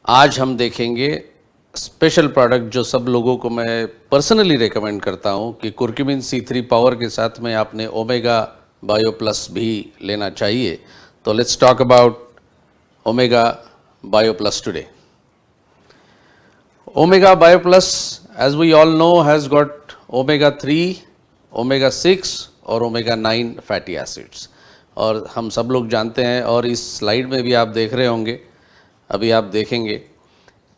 आज हम देखेंगे स्पेशल प्रोडक्ट जो सब लोगों को मैं पर्सनली रेकमेंड करता हूं कि कुर्क्यूमिन C3 पावर के साथ में आपने ओमेगा बायो प्लस भी लेना चाहिए। तो let's talk about omega bio plus today. Omega Bio Plus, as we all know, has got omega 3, omega 6 और omega 9 फैटी एसिड्स। और हम सब लोग जानते हैं, और इस स्लाइड में भी आप देख रहे होंगे, अभी आप देखेंगे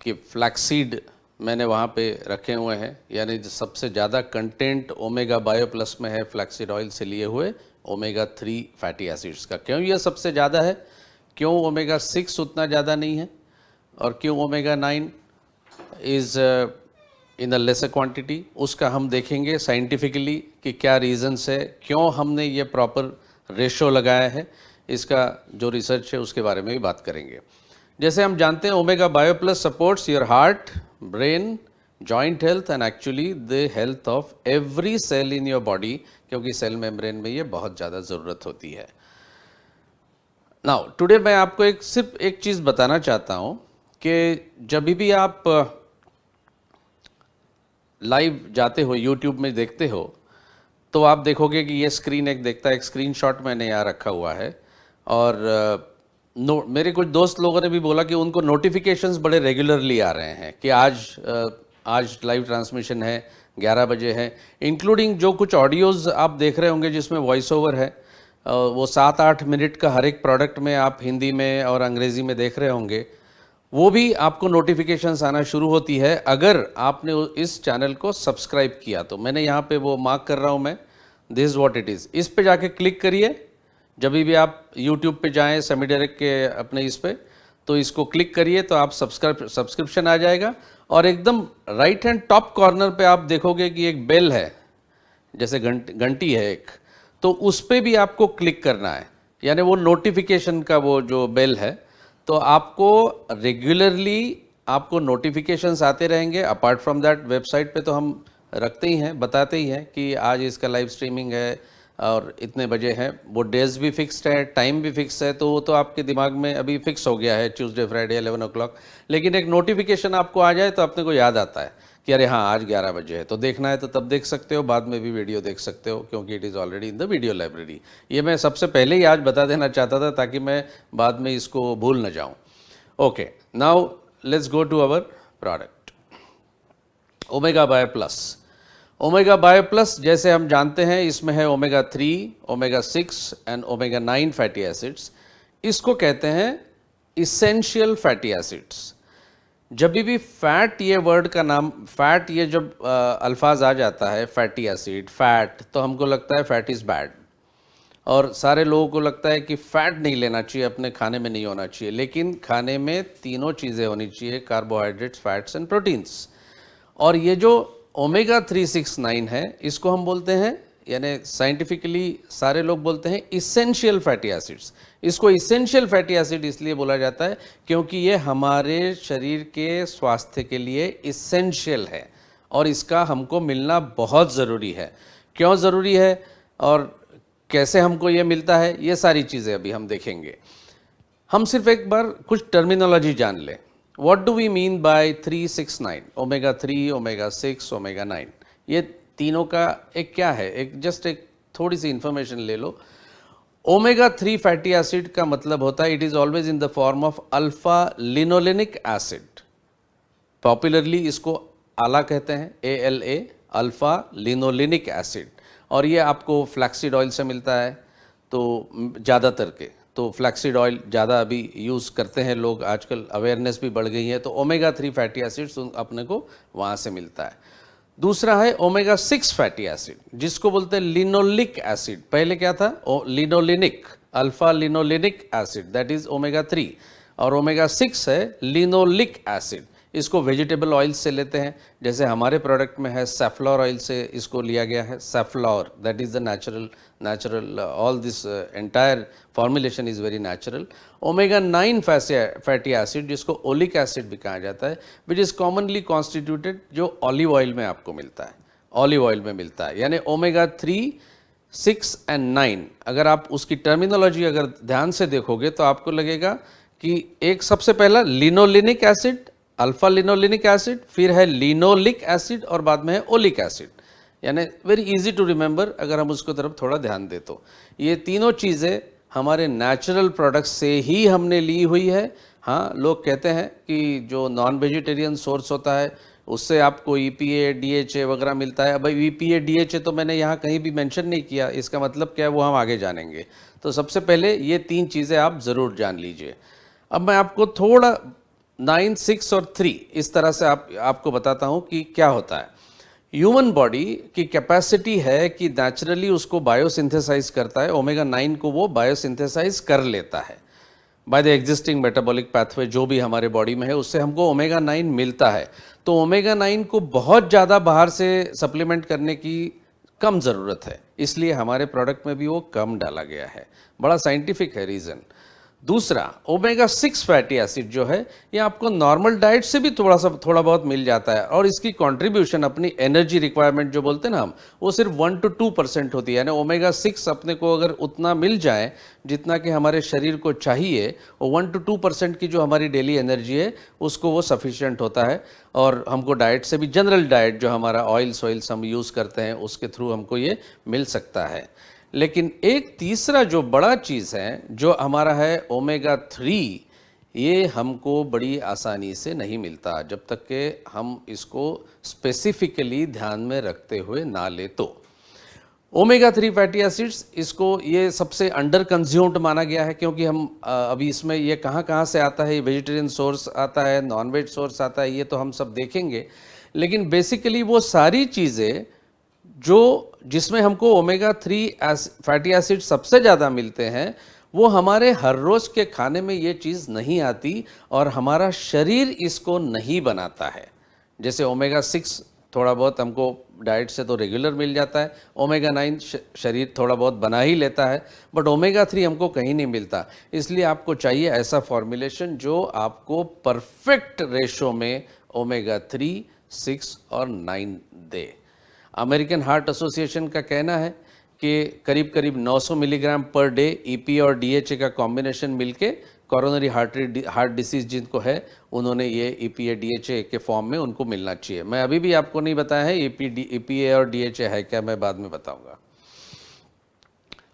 कि फ्लैक्सीड मैंने वहाँ पे रखे हुए हैं, यानी सबसे ज़्यादा कंटेंट ओमेगा बायो प्लस में है फ्लैक्सीड ऑयल से लिए हुए ओमेगा 3 फैटी एसिड्स का। क्यों यह सबसे ज़्यादा है, क्यों ओमेगा 6 उतना ज़्यादा नहीं है, और क्यों omega 9 is in a lesser quantity, उसका हम देखेंगे साइंटिफिकली कि क्या रीज़न्स है, क्यों हमने ये प्रॉपर रेशो लगाया है। इसका जो रिसर्च है उसके बारे में भी बात करेंगे। जैसे हम जानते हैं omega bio plus supports your heart, brain, joint health and actually the health of every cell in your body, क्योंकि सेल मेम्ब्रेन में ये बहुत ज़्यादा ज़रूरत होती है। नाउ टुडे मैं आपको सिर्फ एक चीज़ बताना चाहता हूँ कि जब भी आप लाइव जाते हो, यूट्यूब में देखते हो, तो आप देखोगे कि ये स्क्रीन एक देखता है, एक स्क्रीनशॉट मैंने यहाँ रखा हुआ है। और मेरे कुछ दोस्त लोगों ने भी बोला कि उनको नोटिफिकेशंस बड़े रेगुलरली आ रहे हैं कि आज लाइव ट्रांसमिशन है, 11 बजे है, इंक्लूडिंग जो कुछ ऑडियोज़ आप देख रहे होंगे जिसमें वॉइस ओवर है, वो 7-8 मिनट का हर एक प्रोडक्ट में आप हिंदी में और अंग्रेज़ी में देख रहे होंगे, वो भी आपको नोटिफिकेशंस आना शुरू होती है अगर आपने इस चैनल को सब्सक्राइब किया। तो मैंने यहाँ पे वो मार्क कर रहा हूँ मैं, this is what it is. इस पे जाके क्लिक करिए, जब भी आप यूट्यूब पे जाएं सेमी डायरेक्ट के अपने इस पे, तो इसको क्लिक करिए तो आप सब्सक्रिप्शन आ जाएगा। और एकदम राइट हैंड टॉप कॉर्नर पे आप देखोगे कि एक बेल है, जैसे घंटी है एक, तो उस पर भी आपको क्लिक करना है, यानी वो नोटिफिकेशन का वो जो बेल है, तो आपको रेगुलरली आपको नोटिफिकेशंस आते रहेंगे। अपार्ट फ्रॉम दैट वेबसाइट पे तो हम रखते ही हैं, बताते ही हैं कि आज इसका लाइव स्ट्रीमिंग है और इतने बजे है, वो डेज भी फिक्स्ड है, टाइम भी फिक्स है, तो वो तो आपके दिमाग में अभी फिक्स हो गया है, ट्यूसडे फ्राइडे 11 o'clock। लेकिन एक नोटिफिकेशन आपको आ जाए तो अपने को याद आता है कि अरे हाँ आज 11 बजे है, तो देखना है तो तब देख सकते हो, बाद में भी वीडियो देख सकते हो, क्योंकि it is already in the video library. ये मैं सबसे पहले ही आज बता देना चाहता था ताकि मैं बाद में इसको भूल न जाऊँ। Okay, now let's go to our product omega bio plus. Omega bio plus जैसे हम जानते हैं इसमें है omega 3, omega 6 and omega 9 fatty acids. इसको कहते हैं इसेंशियल फैटी एसिड्स। जब भी फैट ये वर्ड का नाम, फैट ये जब अल्फाज आ जाता है, फैटी एसिड, फैट, तो हमको लगता है फैट इज़ बैड, और सारे लोगों को लगता है कि फैट नहीं लेना चाहिए, अपने खाने में नहीं होना चाहिए। लेकिन खाने में तीनों चीज़ें होनी चाहिए, कार्बोहाइड्रेट्स, फैट्स एंड प्रोटीन्स। और ये जो ओमेगा 369 है, इसको हम बोलते हैं, यानी साइंटिफिकली सारे लोग बोलते हैं इसेंशियल फैटी एसिड्स। इसको इसेंशियल फैटी एसिड इसलिए बोला जाता है क्योंकि ये हमारे शरीर के स्वास्थ्य के लिए इसेंशियल है और इसका हमको मिलना बहुत ज़रूरी है। क्यों ज़रूरी है और कैसे हमको ये मिलता है, ये सारी चीज़ें अभी हम देखेंगे। हम सिर्फ एक बार कुछ टर्मिनोलॉजी जान लें। What do we mean by 369, omega 3, omega 6, omega 9, ये तीनों का एक क्या है, एक जस्ट एक थोड़ी सी इंफॉर्मेशन ले लो। ओमेगा 3 फैटी एसिड का मतलब होता है it is always in the form of alpha linolenic acid. Popularly इसको आला कहते हैं, ALA, अल्फा लिनोलेनिक एसिड। और ये आपको फ्लैक्सीड ऑयल से मिलता है, तो ज़्यादातर के तो फ्लैक्सीड ऑयल ज़्यादा अभी यूज़ करते हैं लोग, आजकल अवेयरनेस भी बढ़ गई है, तो ओमेगा 3 फैटी एसिड्स अपने को वहाँ से मिलता है। दूसरा है ओमेगा 6 फैटी एसिड, जिसको बोलते हैं लिनोलिक एसिड। पहले क्या था, linolenic, alpha linolenic acid, that is omega 3। और ओमेगा 6 है लिनोलिक एसिड। इसको वेजिटेबल ऑयल से लेते हैं, जैसे हमारे प्रोडक्ट में है सैफ्लॉर ऑयल से इसको लिया गया है, safflower, that is the natural all this entire formulation is very natural. Omega 9 fatty acid, जिसको ओलिक एसिड भी कहा जाता है, विच इज़ कॉमनली कॉन्स्टिट्यूटेड, जो ऑलिव ऑयल में आपको मिलता है, ऑलिव ऑयल में मिलता है। यानी ओमेगा 3, 6 एंड 9, अगर आप उसकी टर्मिनोलॉजी अगर ध्यान से देखोगे तो आपको लगेगा कि एक सबसे पहला linolenic acid, alpha linolenic acid, फिर है लिनोलिक एसिड और बाद में है ओलिक एसिड। यानी वेरी इजी टू रिमेंबर अगर हम उसको तरफ थोड़ा ध्यान दें तो ये तीनों चीज़ें हमारे नेचुरल प्रोडक्ट्स से ही हमने ली हुई है। हाँ, लोग कहते हैं कि जो नॉन वेजिटेरियन सोर्स होता है उससे आपको EPA DHA वगैरह मिलता है। अब EPA DHA तो मैंने यहाँ कहीं भी मेंशन नहीं किया, इसका मतलब क्या है वो हम आगे जानेंगे। तो सबसे पहले ये 3 चीज़ें आप ज़रूर जान लीजिए। अब मैं आपको थोड़ा 9, 6 और 3 इस तरह से आपको बताता हूँ कि क्या होता है। ह्यूमन बॉडी की कैपेसिटी है कि नेचुरली उसको बायोसिंथेसाइज करता है, ओमेगा 9 को वो बायोसिंथेसाइज कर लेता है by the existing metabolic pathway जो भी हमारे बॉडी में है, उससे हमको ओमेगा 9 मिलता है। तो ओमेगा 9 को बहुत ज़्यादा बाहर से सप्लीमेंट करने की कम ज़रूरत है, इसलिए हमारे प्रोडक्ट में भी वो कम डाला गया है। बड़ा साइंटिफिक है रीज़न। दूसरा, ओमेगा 6 फैटी एसिड जो है ये आपको नॉर्मल डाइट से भी थोड़ा बहुत मिल जाता है और इसकी कंट्रीब्यूशन अपनी एनर्जी रिक्वायरमेंट जो बोलते हैं ना हम, वो सिर्फ 1 to 2% होती है। यानी ओमेगा 6 अपने को अगर उतना मिल जाए जितना कि हमारे शरीर को चाहिए, वो 1 to 2% की जो हमारी डेली एनर्जी है उसको वो सफिशिएंट होता है। और हमको डाइट से भी, जनरल डाइट जो हमारा ऑयल्स हम यूज़ करते हैं उसके थ्रू हमको ये मिल सकता है। लेकिन एक तीसरा जो बड़ा चीज़ है जो हमारा है ओमेगा 3, ये हमको बड़ी आसानी से नहीं मिलता जब तक कि हम इसको स्पेसिफिकली ध्यान में रखते हुए ना ले। तो ओमेगा 3 फैटी एसिड्स, इसको ये सबसे अंडर कंज्यूम्ड माना गया है क्योंकि हम अभी इसमें ये कहाँ से आता है, वेजिटेरियन सोर्स आता है, नॉन वेज सोर्स आता है, ये तो हम सब देखेंगे। लेकिन बेसिकली वो सारी चीज़ें जिसमें हमको ओमेगा 3 फैटी एसिड सबसे ज़्यादा मिलते हैं, वो हमारे हर रोज़ के खाने में ये चीज़ नहीं आती और हमारा शरीर इसको नहीं बनाता है। जैसे ओमेगा 6 थोड़ा बहुत हमको डाइट से तो रेगुलर मिल जाता है, ओमेगा 9 शरीर थोड़ा बहुत बना ही लेता है, बट ओमेगा 3 हमको कहीं नहीं मिलता। इसलिए आपको चाहिए ऐसा फॉर्मुलेशन जो आपको परफेक्ट रेशो में ओमेगा 3, 6 और 9 दे। अमेरिकन हार्ट एसोसिएशन का कहना है कि करीब करीब 900 मिलीग्राम पर डे EPA और DHA का कॉम्बिनेशन मिलके कोरोनरी हार्ट डिसीज़ जिनको है उन्होंने ये EPA DHA के फॉर्म में उनको मिलना चाहिए। मैं अभी भी आपको नहीं बताया है EPA और DHA है क्या, मैं बाद में बताऊंगा।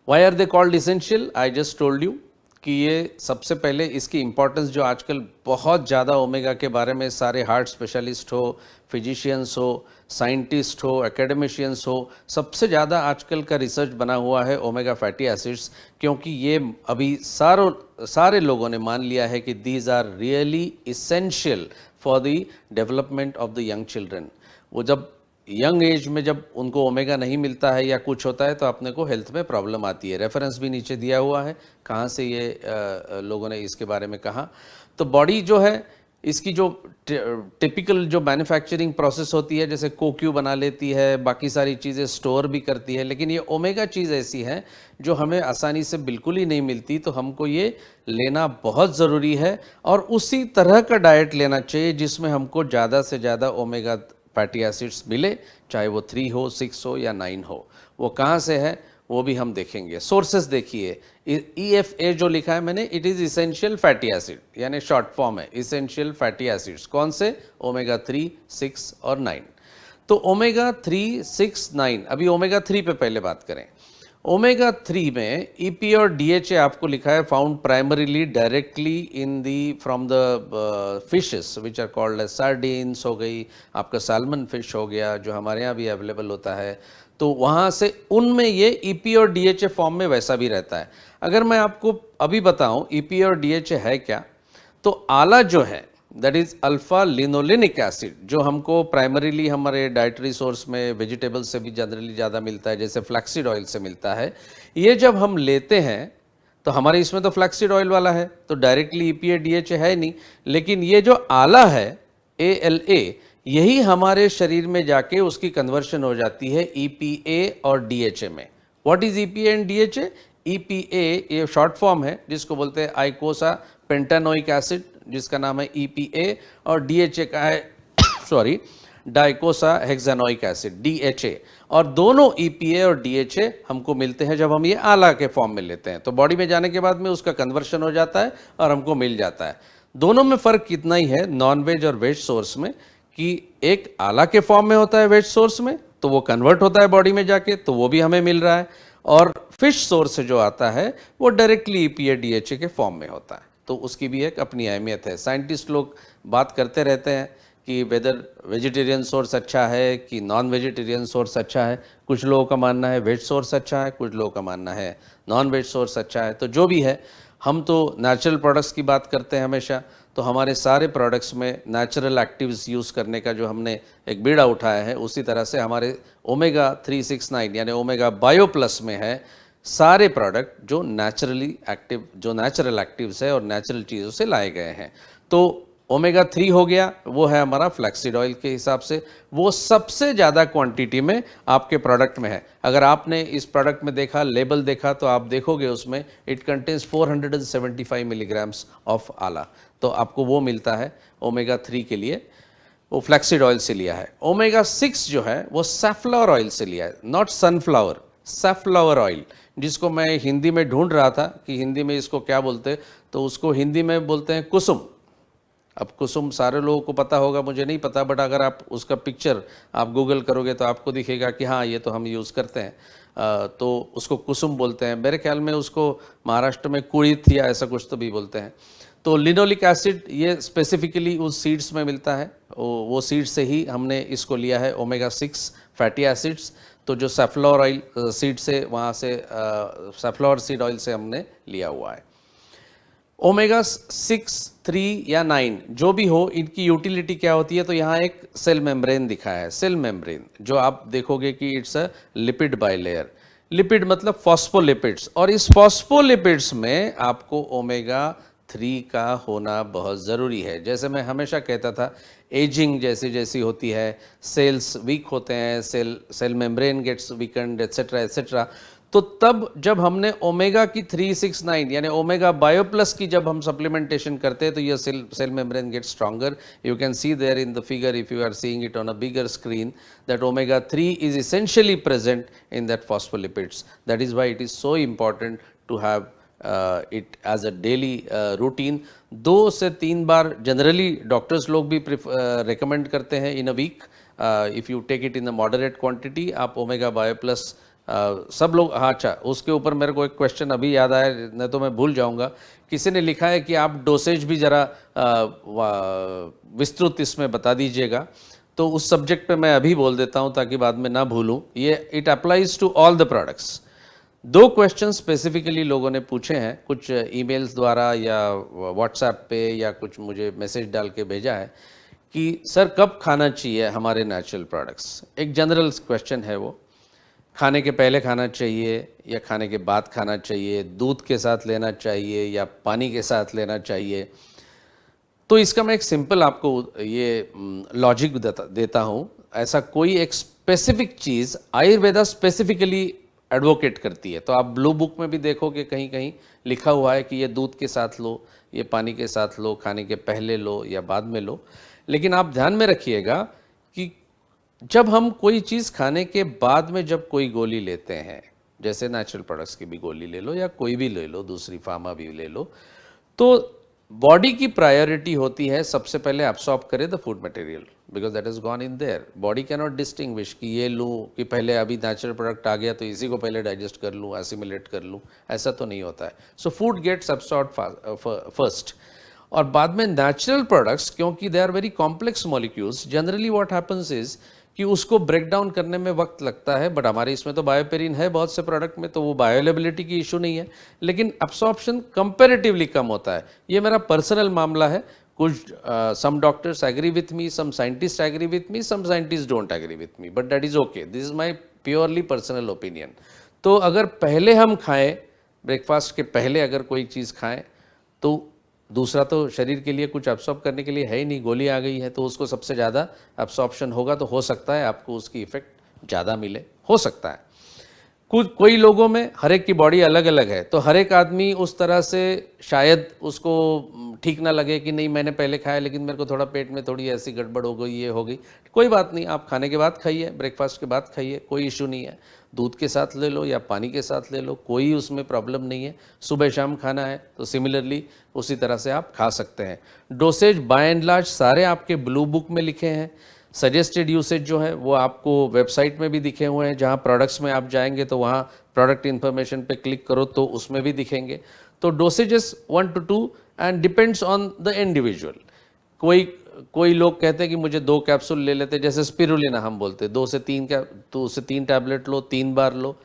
Why are they called essential? I just told you कि ये सबसे पहले इसकी इम्पोर्टेंस जो आजकल बहुत ज़्यादा ओमेगा के बारे में सारे हार्ट स्पेशलिस्ट हो, फिजिशियंस हो, साइंटिस्ट हो, एकेडमिशियंस हो, सबसे ज़्यादा आजकल का रिसर्च बना हुआ है ओमेगा फैटी एसिड्स, क्योंकि ये अभी सारे लोगों ने मान लिया है कि these are really essential for the development of the young children. वो जब यंग एज में जब उनको ओमेगा नहीं मिलता है या कुछ होता है तो अपने को हेल्थ में प्रॉब्लम आती है। रेफरेंस भी नीचे दिया हुआ है कहाँ से ये लोगों ने इसके बारे में कहा। तो बॉडी जो है इसकी जो टिपिकल जो मैन्युफैक्चरिंग प्रोसेस होती है, जैसे कोक्यू बना लेती है, बाकी सारी चीज़ें स्टोर भी करती है, लेकिन ये ओमेगा चीज़ ऐसी है जो हमें आसानी से बिल्कुल ही नहीं मिलती। तो हमको ये लेना बहुत ज़रूरी है और उसी तरह का डाइट लेना चाहिए जिसमें हमको ज़्यादा से ज़्यादा ओमेगा फैटी एसिड्स मिले, चाहे वो 3 हो, 6 हो या 9 हो। वो कहाँ से है वो भी हम देखेंगे। सोर्सेस देखिए, EFA जो लिखा है मैंने, it is essential fatty acid, यानी शॉर्ट फॉर्म है इसेंशियल फैटी एसिड्स। कौन से? ओमेगा 3, 6 और 9। तो ओमेगा 3, 6, 9, अभी ओमेगा 3 पे पहले बात करें। ओमेगा 3 में EPA और DHA आपको लिखा है found primarily directly in the from the fishes which are called as sardines हो गई, आपका सैल्मन फिश हो गया जो हमारे यहाँ भी अवेलेबल होता है, तो वहाँ से उनमें ये EPA और DHA फॉर्म में वैसा भी रहता है। अगर मैं आपको अभी बताऊँ EPA और DHA है क्या, तो आला जो है that is alpha linolenic acid, जो हमको प्राइमरीली हमारे डाइटरी सोर्स में वेजिटेबल से भी जनरली ज़्यादा मिलता है, जैसे फ्लैक्सीड ऑयल से मिलता है। ये जब हम लेते हैं तो हमारे इसमें तो फ्लैक्सीड ऑयल वाला है, तो डायरेक्टली EPA DHA है नहीं, लेकिन ये जो आला है ALA, यही हमारे शरीर में जाके उसकी कन्वर्शन हो जाती है EPA और DHA में। What is EPA and DHA? EPA ये शॉर्ट फॉर्म है जिसको बोलते हैं आइकोसा पेंटानोइक एसिड, जिसका नाम है EPA, और DHA का है डाइकोसा हेक्सानोइक एसिड DHA, और दोनों EPA और DHA हमको मिलते हैं जब हम ये आला के फॉर्म में लेते हैं, तो बॉडी में जाने के बाद में उसका कन्वर्शन हो जाता है और हमको मिल जाता है। दोनों में फ़र्क कितना ही है नॉन वेज और वेज सोर्स में, कि एक आला के फॉर्म में होता है वेज सोर्स में, तो वो कन्वर्ट होता है बॉडी में जाके, तो वो भी हमें मिल रहा है, और फिश सोर्स से जो आता है वो डायरेक्टली EPA DHA के फॉर्म में होता है, तो उसकी भी एक अपनी अहमियत है। साइंटिस्ट लोग बात करते रहते हैं कि वेदर वेजिटेरियन सोर्स अच्छा है कि नॉन वेजिटेरियन सोर्स अच्छा है। कुछ लोगों का मानना है वेज सोर्स अच्छा है, कुछ लोगों का मानना है नॉन वेज सोर्स अच्छा है। तो जो भी है, हम तो नेचुरल प्रोडक्ट्स की बात करते हैं हमेशा, तो हमारे सारे प्रोडक्ट्स में नेचुरल एक्टिव्स यूज़ करने का जो हमने एक बीड़ा उठाया है, उसी तरह से हमारे ओमेगा 369 यानी ओमेगा बायो प्लस में है सारे प्रोडक्ट जो नेचुरली एक्टिव, जो नेचुरल एक्टिव्स है और नेचुरल चीज़ों से लाए गए हैं। तो ओमेगा 3 हो गया, वो है हमारा फ्लैक्सीड ऑयल के हिसाब से, वो सबसे ज़्यादा क्वांटिटी में आपके प्रोडक्ट में है। अगर आपने इस प्रोडक्ट में देखा, लेबल देखा, तो आप देखोगे उसमें इट कंटेन्स 475 मिलीग्राम्स ऑफ आला, तो आपको वो मिलता है ओमेगा 3 के लिए, वो फ्लैक्सीड ऑयल से लिया है। ओमेगा 6 जो है वो सैफ्लावर ऑयल से लिया है, नॉट सनफ्लावर, सैफ्लावर ऑयल, जिसको मैं हिंदी में ढूंढ रहा था कि हिंदी में इसको क्या बोलते, तो उसको हिंदी में बोलते हैं कुसुम। अब कुसुम सारे लोगों को पता होगा, मुझे नहीं पता, बट अगर आप उसका पिक्चर आप गूगल करोगे तो आपको दिखेगा कि हाँ ये तो हम यूज़ करते हैं, तो उसको कुसुम बोलते हैं। मेरे ख्याल में उसको महाराष्ट्र में कुड़ित या ऐसा कुछ तो भी बोलते हैं। तो लिनोलिक एसिड ये स्पेसिफिकली उस सीड्स में मिलता है, वो सीड्स से ही हमने इसको लिया है। ओमेगा 6 फैटी एसिड्स तो जो सैफ्लावर ऑयल सीड से, वहाँ से सैफ्लावर सीड ऑयल से हमने लिया हुआ है। ओमेगा 6, 3 या 9 जो भी हो, इनकी यूटिलिटी क्या होती है, तो यहाँ एक सेल मेम्ब्रेन दिखाया है। सेल मेम्ब्रेन जो आप देखोगे कि it's a lipid bilayer, lipid मतलब फॉस्फोलिपिड्स, और इस फॉस्फोलिपिड्स में आपको ओमेगा 3 का होना बहुत ज़रूरी है। जैसे मैं हमेशा कहता था, एजिंग जैसी जैसी होती है, सेल्स वीक होते हैं, cell membrane gets weakened etcetera etcetera, तो तब जब हमने ओमेगा की 369 यानी ओमेगा बायो प्लस की जब हम सप्लीमेंटेशन करते हैं, तो ये cell membrane get stronger. You can see there in the figure, if you are seeing it on a bigger screen, that omega 3 is essentially present in that phospholipids. That is why it is so important to have it as a daily routine. 2 से 3 बार generally doctors लोग भी recommend करते हैं in a week, if you take it in the moderate quantity. आप omega bio plus सब लोग, हाँ अच्छा, उसके ऊपर मेरे को एक क्वेश्चन अभी याद आया, नहीं तो मैं भूल जाऊंगा। किसी ने लिखा है कि आप डोसेज भी ज़रा विस्तृत इसमें बता दीजिएगा, तो उस सब्जेक्ट पे मैं अभी बोल देता हूँ ताकि बाद में ना भूलूँ। ये it applies to all the products. 2 question specifically लोगों ने पूछे हैं, कुछ ईमेल्स द्वारा या व्हाट्सएप पे या कुछ मुझे मैसेज डाल के भेजा है कि सर कब खाना चाहिए हमारे नेचुरल प्रोडक्ट्स। एक जनरल क्वेश्चन है वो, खाने के पहले खाना चाहिए या खाने के बाद खाना चाहिए, दूध के साथ लेना चाहिए या पानी के साथ लेना चाहिए। तो इसका मैं एक सिंपल आपको ये लॉजिक देता हूँ। ऐसा कोई एक स्पेसिफिक चीज़ आयुर्वेदा स्पेसिफिकली एडवोकेट करती है, तो आप ब्लू बुक में भी देखोगे कहीं कहीं लिखा हुआ है कि ये दूध के साथ लो, ये पानी के साथ लो, खाने के पहले लो या बाद में लो। लेकिन आप ध्यान में रखिएगा कि जब हम कोई चीज़ खाने के बाद में जब कोई गोली लेते हैं, जैसे नेचुरल प्रोडक्ट्स की भी गोली ले लो या कोई भी ले लो, दूसरी फार्मा भी ले लो, तो बॉडी की प्रायोरिटी होती है सबसे पहले एब्सॉर्ब करे the food material, because that is gone in their. Body can not distinguish कि ये लूँ कि पहले अभी नेचुरल प्रोडक्ट आ गया तो इसी को पहले डाइजेस्ट कर लूँ, एसिमिलेट कर लूँ, ऐसा तो नहीं होता है। So food gets absorb first, और बाद में नेचुरल प्रोडक्ट्स, क्योंकि they are very complex molecules, generally what happens is कि उसको ब्रेक डाउन करने में वक्त लगता है। बट हमारे इसमें तो बायोपेरिन है बहुत से प्रोडक्ट में, तो वो बायोअवेलेबिलिटी की इशू नहीं है, लेकिन अब्सॉर्प्शन कंपैरेटिवली कम होता है। ये मेरा पर्सनल मामला है। कुछ some doctors agree with me, some scientist agree with me, some scientist don't agree with me, but that is okay, this is my purely personal opinion. तो अगर पहले हम खाएं, ब्रेकफास्ट के पहले अगर कोई चीज़ खाएं, तो दूसरा तो शरीर के लिए कुछ एब्सॉर्ब करने के लिए है ही नहीं, गोली आ गई है तो उसको सबसे ज़्यादा एब्सॉर्प्शन होगा, तो हो सकता है आपको उसकी इफ़ेक्ट ज़्यादा मिले, हो सकता है। कुछ कोई लोगों में हर एक की बॉडी अलग अलग है, तो हर एक आदमी उस तरह से शायद उसको ठीक ना लगे कि नहीं मैंने पहले खाया लेकिन मेरे को थोड़ा पेट में थोड़ी ऐसी गड़बड़ हो गई, ये हो गई, कोई बात नहीं, आप खाने के बाद खाइए, ब्रेकफास्ट के बाद खाइए, कोई इशू नहीं है। दूध के साथ ले लो या पानी के साथ ले लो, कोई उसमें प्रॉब्लम नहीं है। सुबह शाम खाना है तो सिमिलरली उसी तरह से आप खा सकते हैं। डोसेज बाय एंड लार्ज सारे आपके ब्लू बुक में लिखे हैं। सजेस्टेड यूसेज जो है वो आपको वेबसाइट में भी दिखे हुए हैं, जहाँ प्रोडक्ट्स में आप जाएंगे तो वहाँ प्रोडक्ट इन्फॉर्मेशन पे क्लिक करो तो उसमें भी दिखेंगे। तो डोसेजेस 1 to 2 and depends on the individual. कोई लोग कहते हैं कि मुझे 2 कैप्सूल ले लेते, जैसे स्पिरुलिना हम बोलते हैं, 2 से 3 टैबलेट लो, 3 बार लो।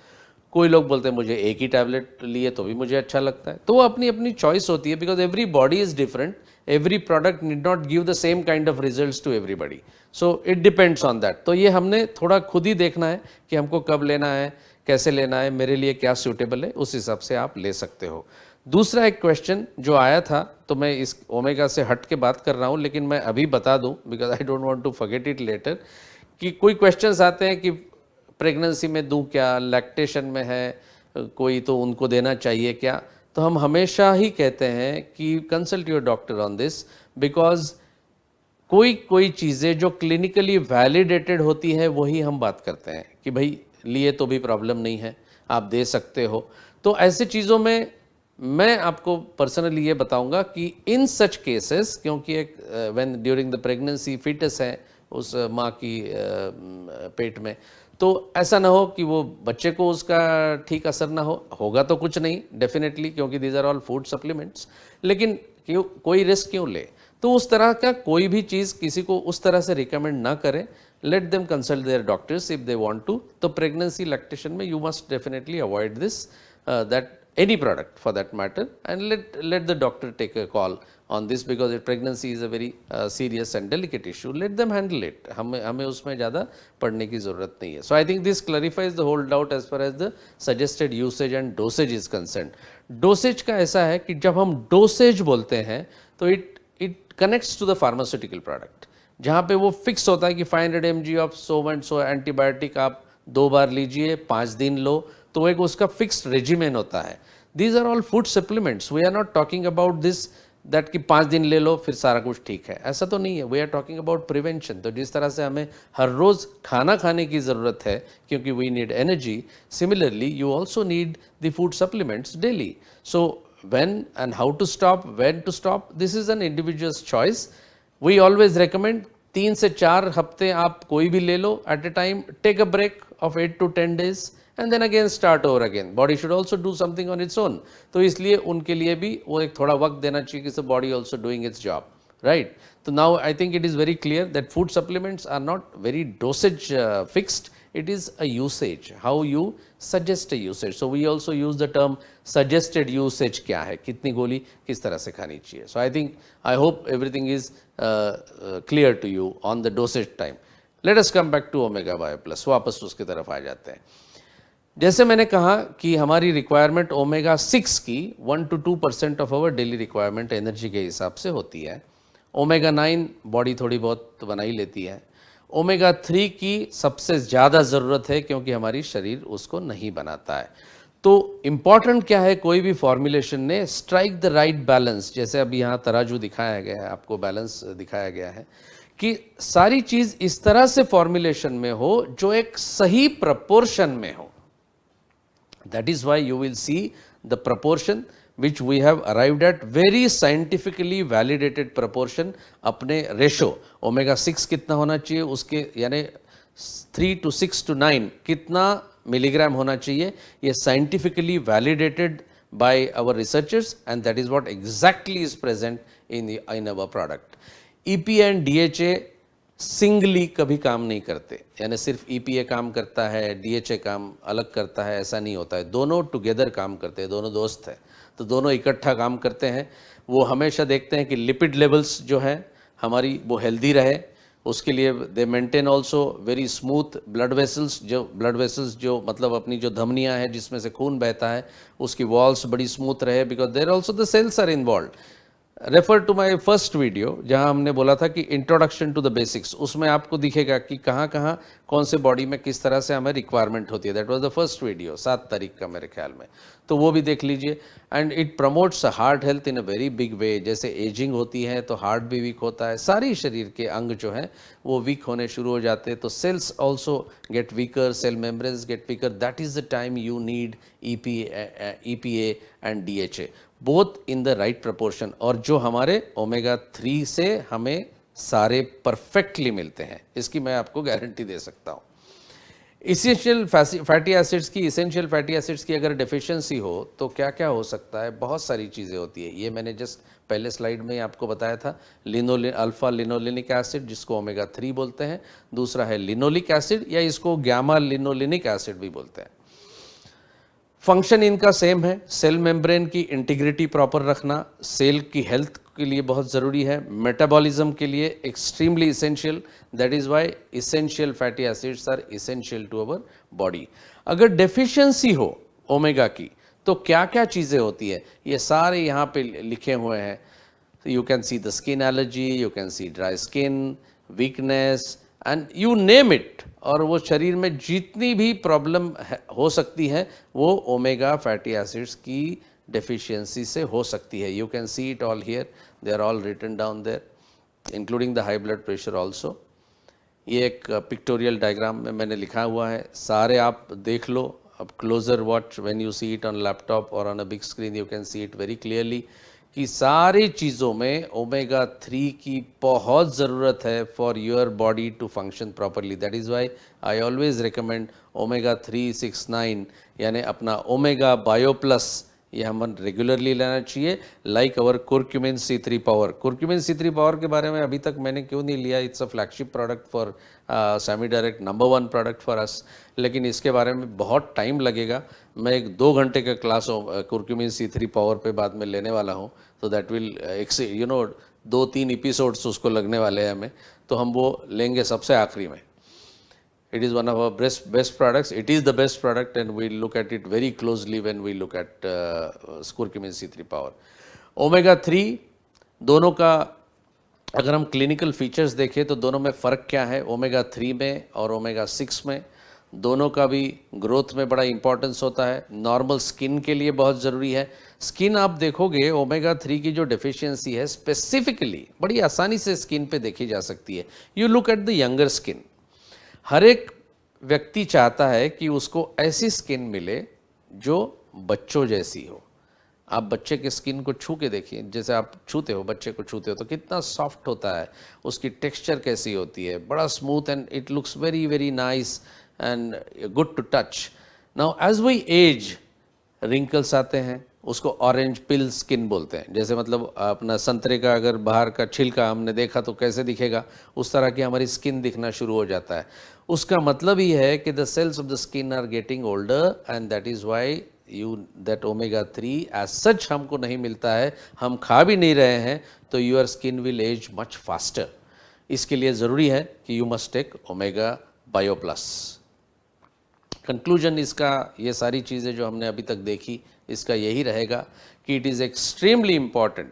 कोई लोग बोलते हैं मुझे एक ही टैबलेट लिए तो भी मुझे अच्छा लगता है। तो वो अपनी अपनी चॉइस होती है, because every body is different, every product need not give the same kind of results to everybody, so it depends on that. तो ये हमने थोड़ा खुद ही देखना है कि हमको कब लेना है, कैसे लेना है, मेरे लिए क्या सूटेबल है, उस हिसाब से आप ले सकते हो। दूसरा एक क्वेश्चन जो आया था, तो मैं इस ओमेगा से हट के बात कर रहा हूँ, लेकिन मैं अभी बता दूँ because I don't want to forget it later, कि कोई क्वेश्चंस आते हैं कि प्रेगनेंसी में दूं क्या, लैक्टेशन में है कोई तो उनको देना चाहिए क्या। तो हम हमेशा ही कहते हैं कि consult your doctor on this, because कोई चीज़ें जो क्लिनिकली वैलिडेटेड होती है वही हम बात करते हैं कि भाई लिए तो भी प्रॉब्लम नहीं है, आप दे सकते हो। तो ऐसे चीज़ों में मैं आपको पर्सनली ये बताऊंगा कि इन सच केसेस, क्योंकि एक when during the pregnancy foetus है उस माँ की पेट में, तो ऐसा ना हो कि वो बच्चे को उसका ठीक असर ना होगा तो कुछ नहीं डेफिनेटली, क्योंकि these are all food supplements, लेकिन क्यों कोई रिस्क क्यों ले। तो उस तरह का कोई भी चीज़ किसी को उस तरह से रिकमेंड ना करें, let them consult their doctors if they want to. तो प्रेगनेंसी लैक्टेशन में you must definitely avoid this, that any product for that matter, and let the doctor take a call on this, because pregnancy is a very serious and delicate issue. Let them handle it. हमें उसमें ज़्यादा पढ़ने की ज़रूरत नहीं है. So I think this clarifies the whole doubt as far as the suggested usage and dosage is concerned. Dosage का ऐसा है कि जब हम dosage बोलते हैं तो it connects to the pharmaceutical product, जहाँ पे वो फिक्स होता है कि 500 mg of so and so antibiotic आप 2 बार लीजिए, 5 दिन लो, तो एक उसका फिक्स्ड रेजिमेन होता है। These are all food supplements, we are not talking about this that कि 5 दिन ले लो फिर सारा कुछ ठीक है, ऐसा तो नहीं है। We are talking about prevention. तो जिस तरह से हमें हर रोज़ खाना खाने की ज़रूरत है क्योंकि we need energy, similarly you also need the food supplements daily. So when and how to stop, when to stop, this is an individual's choice. We always recommend 3 से 4 हफ्ते आप कोई भी ले लो at a time, take a break of 8 to 10 days and then again start over again. Body should also do something on its own. तो इसलिए उनके लिए भी वो एक थोड़ा वक्त देना चाहिए कि body also doing its job, right? So now I think it is very clear that food supplements are not very dosage fixed. It is a usage, how you suggest a usage. So we also use the term suggested usage, क्या है, कितनी गोली किस तरह से खानी चाहिए. So I think, I hope everything is clear to you on the dosage time. Let us come back to Omega Bio Plus. वापस उसकी तरफ आ जाते हैं. जैसे मैंने कहा कि हमारी रिक्वायरमेंट ओमेगा 6 की 1 to 2% of our daily requirement energy के हिसाब से होती है. ओमेगा 9 बॉडी थोड़ी बहुत बना ही लेती है. ओमेगा 3 की सबसे ज़्यादा ज़रूरत है क्योंकि हमारी शरीर उसको नहीं बनाता है. तो इम्पॉर्टेंट क्या है, कोई भी फॉर्मुलेशन ने स्ट्राइक द राइट बैलेंस. जैसे अभी यहाँ तराजू दिखाया गया है, आपको बैलेंस दिखाया गया है कि सारी चीज़ इस तरह से फॉर्मुलेशन में हो जो एक सही प्रपोर्शन में हो. That is why you will see the proportion which we have arrived at, very scientifically validated proportion. अपने रेशो ओमेगा 6 कितना होना चाहिए उसके, यानी 3 to 6 to 9 कितना मिलीग्राम होना चाहिए, ये scientifically validated by our researchers, and that is what exactly is present in our product. EPA and DHA singly कभी काम नहीं करते, यानी सिर्फ EPA काम करता है, DHA काम अलग करता है, ऐसा नहीं होता है. दोनों टुगेदर काम करते हैं, दोनों दोस्त हैं, तो दोनों इकट्ठा काम करते हैं. वो हमेशा देखते हैं कि लिपिड लेवल्स जो है हमारी वो हेल्दी रहे, उसके लिए दे maintain also very smooth blood vessels जो मतलब अपनी जो धमनियाँ हैं जिसमें से खून बहता है उसकी वॉल्स बड़ी स्मूथ रहे, because there also the cells are involve. Refer to my first video जहां हमने बोला था कि इंट्रोडक्शन टू द बेसिक्स, उसमें आपको दिखेगा कि कहाँ कहाँ कौन से बॉडी में किस तरह से हमें रिक्वायरमेंट होती है। That was the first video, 7 तारीख का मेरे ख्याल में, तो वो भी देख लीजिए। And it promotes heart health in a very big way. जैसे एजिंग होती है तो हार्ट भी वीक होता है, सारी शरीर के अंग जो हैं वो वीक होने शुरू हो जाते हैं, तो cells also get weaker, cell membranes get weaker. That is the time you need EPA and DHA both in the right proportion. और जो हमारे ओमेगा 3 से हमें सारे परफेक्टली मिलते हैं, इसकी मैं आपको गारंटी दे सकता हूँ। इसेंशियल फैटी एसिड्स की अगर डेफिशिएंसी हो तो क्या क्या हो सकता है, बहुत सारी चीज़ें होती है। ये मैंने जस्ट पहले स्लाइड में ही आपको बताया था। अल्फा लिनोलेनिक एसिड जिसको ओमेगा 3 बोलते हैं, दूसरा है लिनोलिक एसिड या इसको गामा लिनोलेनिक एसिड भी बोलते हैं। फंक्शन इनका सेम है, सेल मेम्ब्रेन की इंटीग्रिटी प्रॉपर रखना सेल की हेल्थ के लिए बहुत ज़रूरी है, मेटाबॉलिज्म के लिए extremely essential. That is why essential fatty acids are essential to our body. अगर डेफिशिएंसी हो ओमेगा की तो क्या क्या चीज़ें होती है, ये सारे यहाँ पे लिखे हुए हैं। You can see the skin allergy, you can C dry skin, weakness and you name it. और वो शरीर में जितनी भी प्रॉब्लम हो सकती है वो ओमेगा फैटी एसिड्स की डेफिशिएंसी से हो सकती है। You can see it all here, they are all written down there, including the high blood pressure also. ये एक पिक्टोरियल डायग्राम में मैंने लिखा हुआ है, सारे आप देख लो। अब closer watch when you see it on laptop और on a big screen you can see it very clearly कि सारी चीज़ों में ओमेगा 3 की बहुत ज़रूरत है for your body to function properly. That is why I always recommend omega 369 यानी अपना ओमेगा बायो प्लस, ये हमें रेगुलरली लेना चाहिए। Like our कुरक्यूमिन C3 power. कुरक्यूमिन C3 power के बारे में अभी तक मैंने क्यों नहीं लिया, it's a flagship product for semi direct, number 1 product for us, लेकिन इसके बारे में बहुत टाइम लगेगा। मैं एक 2 घंटे का क्लास कुरक्यूमिन C3 पावर पे बाद में लेने वाला हूँ, तो दैट विल 2-3 एपिसोड्स उसको लगने वाले हैं हमें, तो हम वो लेंगे सबसे आखिरी में। It is one of our best products. It is the best product and we look at it very closely when we look at curcumin C3 power. Omega 3 दोनों का अगर हम क्लिनिकल फीचर्स देखें तो दोनों में फ़र्क क्या है, ओमेगा 3 में और ओमेगा 6 में। दोनों का भी ग्रोथ में बड़ा इंपॉर्टेंस होता है, नॉर्मल स्किन के लिए बहुत ज़रूरी है। स्किन आप देखोगे ओमेगा 3 की जो डेफिशिएंसी है स्पेसिफिकली बड़ी आसानी से स्किन पे देखी जा सकती है। You look at the younger skin, हर एक व्यक्ति चाहता है कि उसको ऐसी स्किन मिले जो बच्चों जैसी हो। आप बच्चे के स्किन को छू के देखिए, जैसे आप छूते हो, बच्चे को छूते हो तो कितना सॉफ्ट होता है, उसकी टेक्सचर कैसी होती है, बड़ा smooth and it looks very very nice and good to touch. Now as we age wrinkles आते हैं, उसको ऑरेंज पिल स्किन बोलते हैं। जैसे मतलब अपना संतरे का अगर बाहर का छिलका हमने देखा तो कैसे दिखेगा, उस तरह की हमारी स्किन दिखना शुरू हो जाता है। उसका मतलब ही है कि the cells of the skin are getting older and that is why that omega 3 as such हमको नहीं मिलता है, हम खा भी नहीं रहे हैं, तो your skin will age much faster. इसके लिए ज़रूरी है कि you must take omega bio plus. Conclusion इसका, ये सारी चीज़ें जो हमने अभी तक देखी, इसका यही रहेगा कि it is extremely important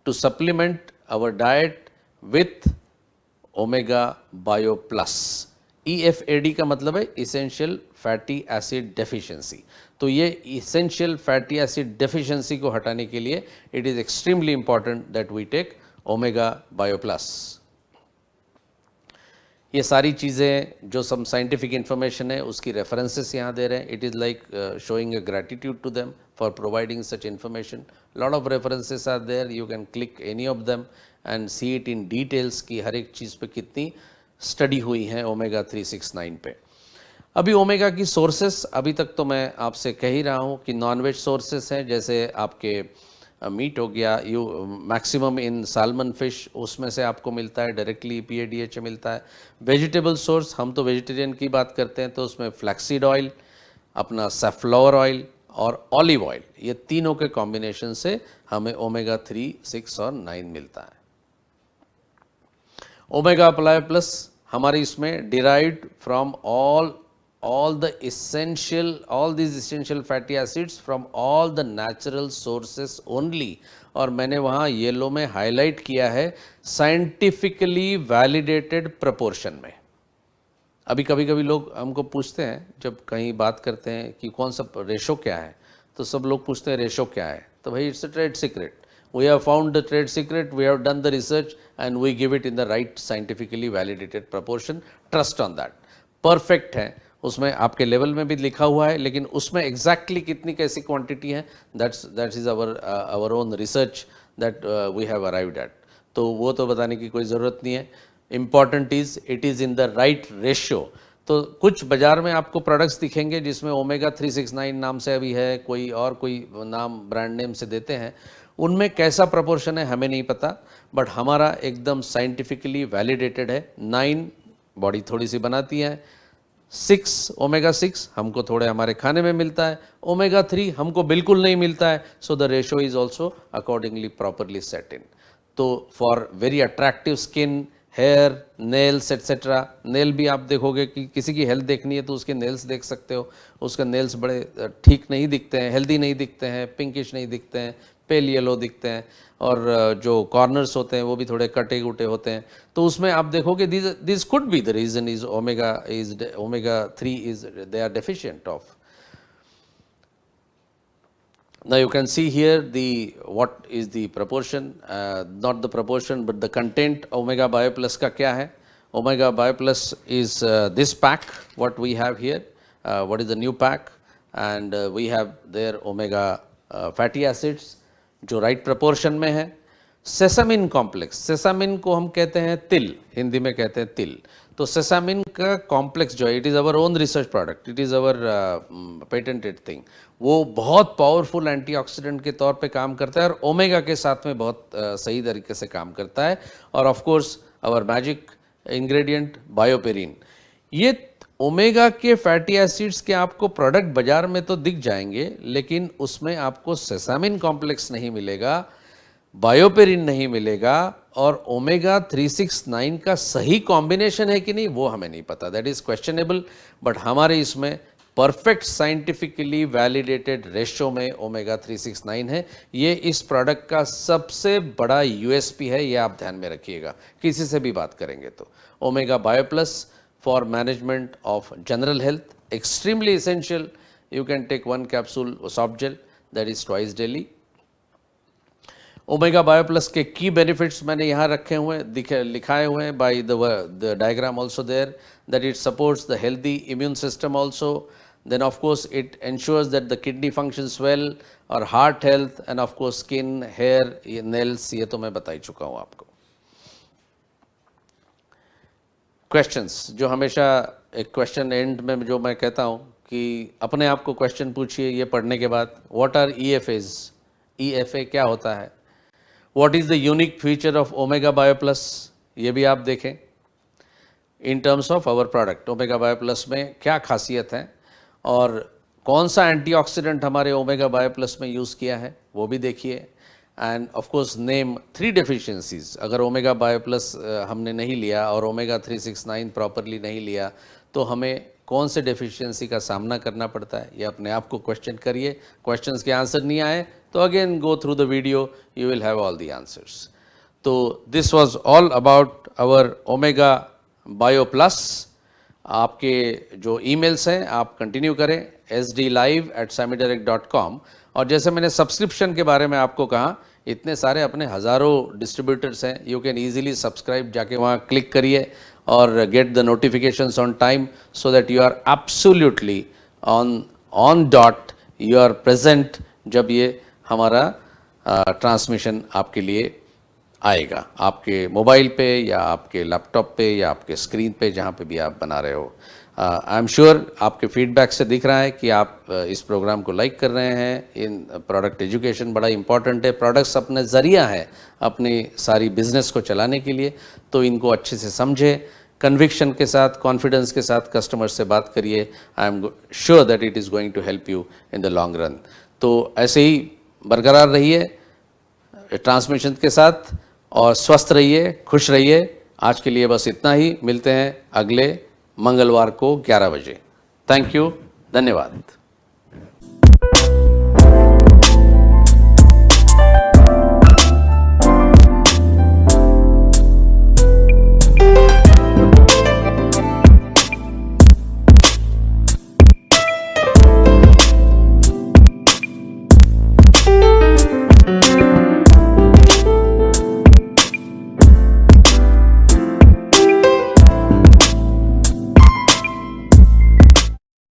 to supplement our diet with omega bio plus. EFAD का मतलब है इसेंशियल फैटी एसिड डेफिशिएंसी। तो ये इसेंशियल फैटी एसिड डेफिशिएंसी को हटाने के लिए it is extremely important that we take omega bio plus. ये सारी चीज़ें जो सम साइंटिफिक इन्फॉर्मेशन है उसकी रेफरेंसेस यहाँ दे रहे हैं। It is like showing a gratitude to them for providing such information. Lot of references are there, you can click any of them and see it in details की हर एक चीज़ पे कितनी स्टडी हुई है ओमेगा 369 पे। अभी ओमेगा की सोर्सेस, अभी तक तो मैं आपसे कह ही रहा हूँ कि नॉनवेज सोर्सेस हैं, जैसे आपके मीट हो गया, you maximum in salmon fish, उसमें से आपको मिलता है डायरेक्टली EPA DHA मिलता है। वेजिटेबल सोर्स, हम तो वेजिटेरियन की बात करते हैं तो उसमें फ्लैक्सीड ऑयल, अपना सैफ्लॉवर ऑयल और ऑलिव ऑयल, ये तीनों के कॉम्बिनेशन से हमें ओमेगा 3, 6 और 9 मिलता है। ओमेगा प्लस हमारे इसमें derived from all all these essential fatty acids from all the natural sources only. और मैंने वहाँ येलो में हाईलाइट किया है साइंटिफिकली वैलिडेटेड प्रपोर्शन में। अभी कभी कभी लोग हमको पूछते हैं जब कहीं बात करते हैं कि कौन सा रेशो क्या है, तो सब लोग पूछते हैं रेशो क्या है, तो भाई it's a trade secret. We have found the trade secret, we have done the research and we give it in the right scientifically validated proportion. Trust on that. Perfect है, उसमें आपके लेवल में भी लिखा हुआ है, लेकिन उसमें एग्जैक्टली कितनी कैसी क्वांटिटी है, that is our own research that we have arrived at. तो वो तो बताने की कोई ज़रूरत नहीं है। Important is it is in the right ratio. तो कुछ बाज़ार में आपको प्रोडक्ट्स दिखेंगे जिसमें ओमेगा 369 नाम से अभी है, कोई और कोई नाम ब्रांड नेम से देते हैं, उनमें कैसा प्रपोर्शन है हमें नहीं पता, बट हमारा एकदम साइंटिफिकली वैलिडेटेड है। 9 बॉडी थोड़ी सी बनाती है, 6 ओमेगा 6 हमको थोड़े हमारे खाने में मिलता है, ओमेगा 3 हमको बिल्कुल नहीं मिलता है। So the ratio is also accordingly properly set in. तो for very attractive skin, hair, nails et cetera, nail भी आप देखोगे कि किसी की हेल्थ देखनी है तो उसके नेल्स देख सकते हो, उसके नेल्स बड़े ठीक नहीं दिखते हैं, हेल्दी नहीं दिखते हैं, पिंकिश नहीं दिखते हैं, पेल येलो दिखते हैं, और जो कॉर्नर्स होते हैं वो भी थोड़े कटे कुटे होते हैं। तो उसमें आप देखोगे this could be the reason is omega 3 is they are deficient of. Now you can see here what is the proportion, not the proportion but the content Omega Bio Plus का क्या है। Omega Bio Plus is this pack what we have here, what is the new pack, and we have there Omega fatty acids जो right proportion में है। Sesamin complex, sesamin को हम कहते हैं तिल, हिंदी में कहते हैं तिल। तो सेसामिन का कॉम्प्लेक्स जो है, it is our own research product, it is our patented thing. वो बहुत पावरफुल एंटीऑक्सीडेंट के तौर पे काम करता है और ओमेगा के साथ में बहुत सही तरीके से काम करता है। और of course our magic ingredient bioperine. ये ओमेगा के फैटी एसिड्स के आपको प्रोडक्ट बाजार में तो दिख जाएंगे, लेकिन उसमें आपको सेसामिन कॉम्प्लेक्स नहीं मिलेगा, बायोपेरिन नहीं मिलेगा, और ओमेगा 369 का सही कॉम्बिनेशन है कि नहीं वो हमें नहीं पता, दैट इज़ क्वेश्चनेबल। बट हमारे इसमें परफेक्ट साइंटिफिकली वैलिडेटेड रेशो में ओमेगा 369 है। ये इस प्रोडक्ट का सबसे बड़ा यूएसपी है, ये आप ध्यान में रखिएगा किसी से भी बात करेंगे तो। Omega bio plus for management of general health, extremely essential. You can take 1 capsule soft gel, that is twice daily. Omega bio plus के की बेनिफिट्स मैंने यहाँ रखे हुए हैं, लिखाए हुए हैं by the diagram also there, that it supports the healthy immune system also, then of course it ensures that the kidney functions well, और heart health, and of course skin, hair, nails, ये तो मैं बता ही चुका हूँ आपको। Questions, जो हमेशा एक क्वेश्चन एंड में जो मैं कहता हूँ कि अपने आप को क्वेश्चन पूछिए ये पढ़ने के बाद, व्हाट आर EFAs, EFA क्या होता है, what is the unique feature of omega bio plus, ये भी आप देखें in terms of our product. Omega bio plus में क्या खासियत है और कौन सा एंटीऑक्सीडेंट हमारे ओमेगा बायो प्लस में यूज़ किया है वो भी देखिए। And of course name 3 deficiencies. अगर ओमेगा बायो प्लस हमने नहीं लिया और ओमेगा 369 प्रॉपरली नहीं लिया तो हमें कौन से डेफिशिएंसी का सामना करना पड़ता है, ये अपने आप को क्वेश्चन करिए। क्वेश्चंस के आंसर नहीं आए तो again go through the video, you will have all the answers. तो this was all about our omega bio plus. आपके जो ईमेल्स हैं आप कंटिन्यू करें sdlive@samidirect.com। और जैसे मैंने सब्सक्रिप्शन के बारे में आपको कहा, इतने सारे अपने हज़ारों डिस्ट्रीब्यूटर्स हैं, यू कैन ईजिली सब्सक्राइब, जाके वहाँ क्लिक करिए और get the notifications on time so that you are absolutely on dot, you are present जब ये हमारा ट्रांसमिशन आपके लिए आएगा, आपके मोबाइल पे या आपके लैपटॉप पे या आपके स्क्रीन पे, जहाँ पे भी आप बना रहे हो। आई एम श्योर आपके फीडबैक से दिख रहा है कि आप इस प्रोग्राम को लाइक कर रहे हैं। इन प्रोडक्ट एजुकेशन बड़ा इंपॉर्टेंट है, प्रोडक्ट्स अपने ज़रिया है अपनी सारी बिजनेस को चलाने के लिए, तो इनको अच्छे से समझें, कन्विक्शन के साथ, कॉन्फिडेंस के साथ कस्टमर से बात करिए। I am sure that it is going to help you in the long run. तो ऐसे ही बरकरार रहिए ट्रांसमिशन के साथ और स्वस्थ रहिए, खुश रहिए। आज के लिए बस इतना ही, मिलते हैं अगले मंगलवार को 11 बजे। थैंक यू, धन्यवाद।